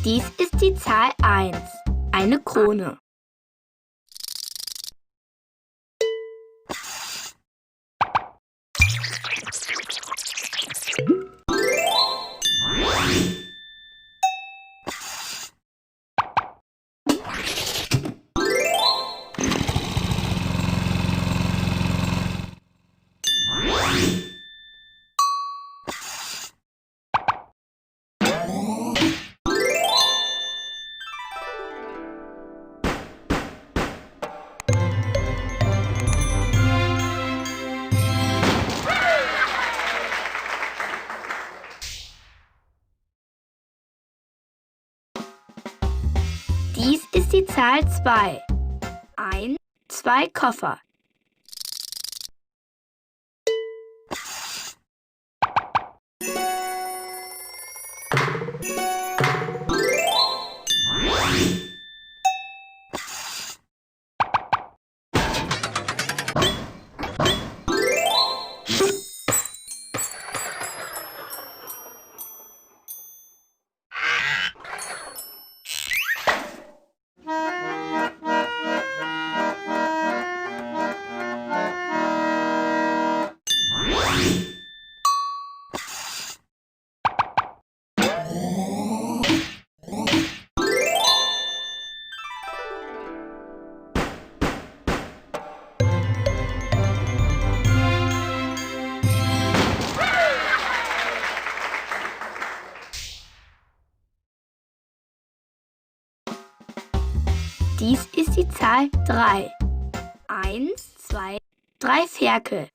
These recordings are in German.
Dies ist die Zahl 1, eine Krone. Dies ist die Zahl 2. 1, 2 Koffer. Dies ist die Zahl 3. 1, 2, 3 Ferkel.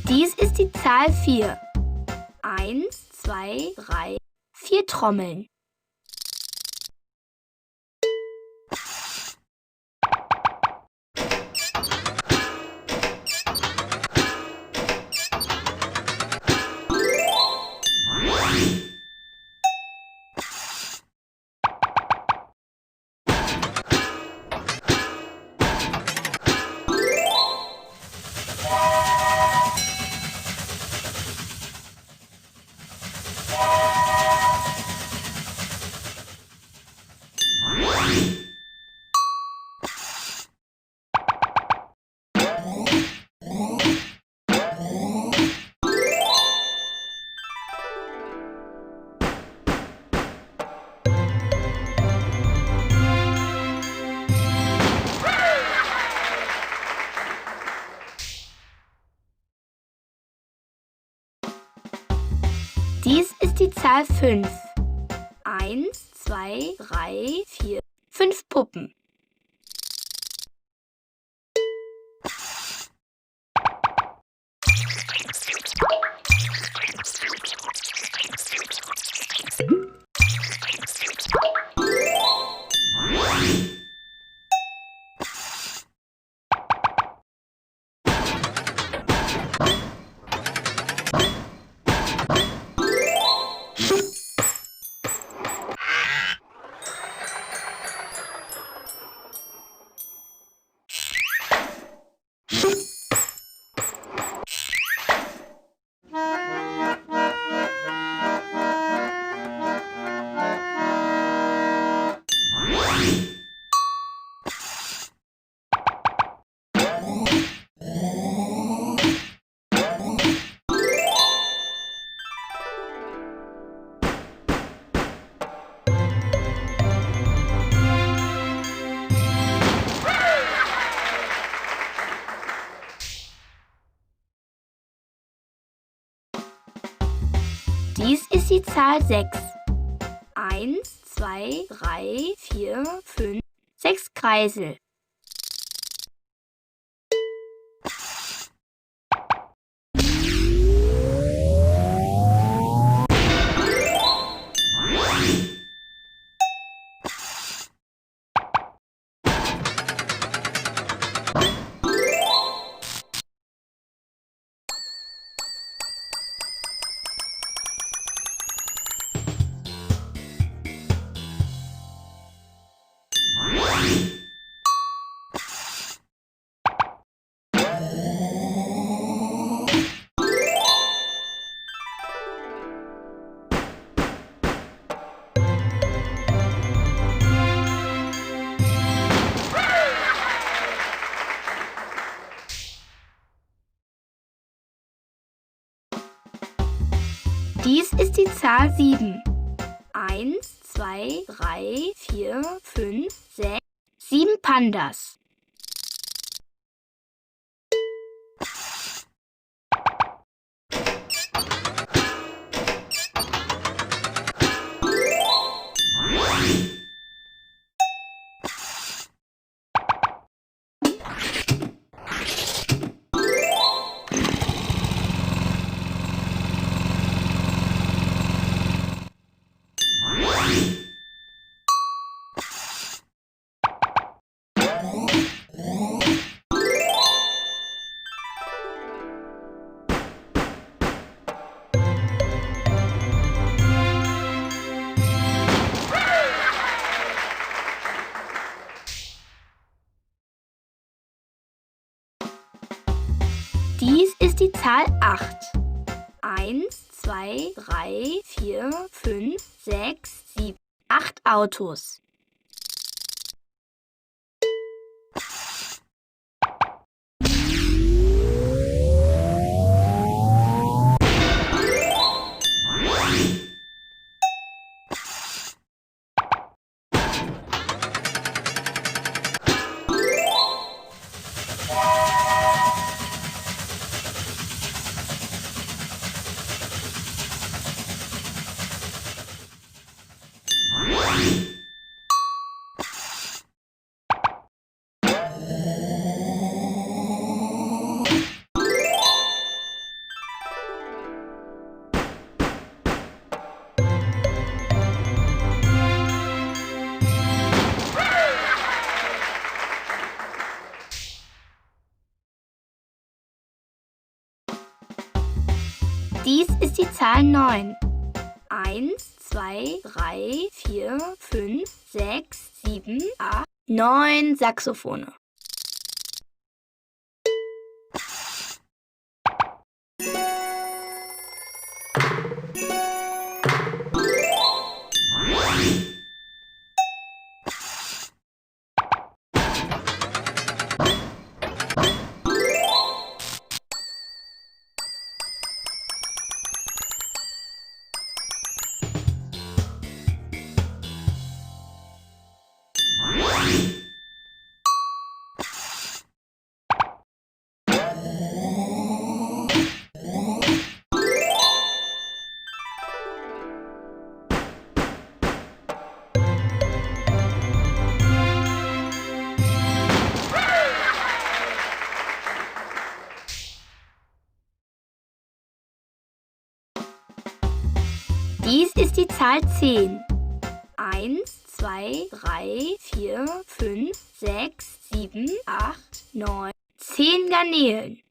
Dies ist die Zahl 4. 1, 2, 3, 4 Trommeln. Dies ist die Zahl 5. 1, 2, 3, 4, 5 Puppen. Dies ist die Zahl 6. 1, 2, 3, 4, 5, 6 Kreisel. Dies ist die Zahl 7. 1, 2, 3, 4, 5, 6, 7 Pandas. Dies ist die Zahl 8. 1, 2, 3, 4, 5, 6, 7, 8 Autos. Dies ist die Zahl 9. 1, 2, 3, 4, 5, 6, 7, 8, 9 Saxophone. Dies ist die Zahl 10. 1, 2, 3, 4, 5, 6, 7, 8, 9, 10 Garnelen.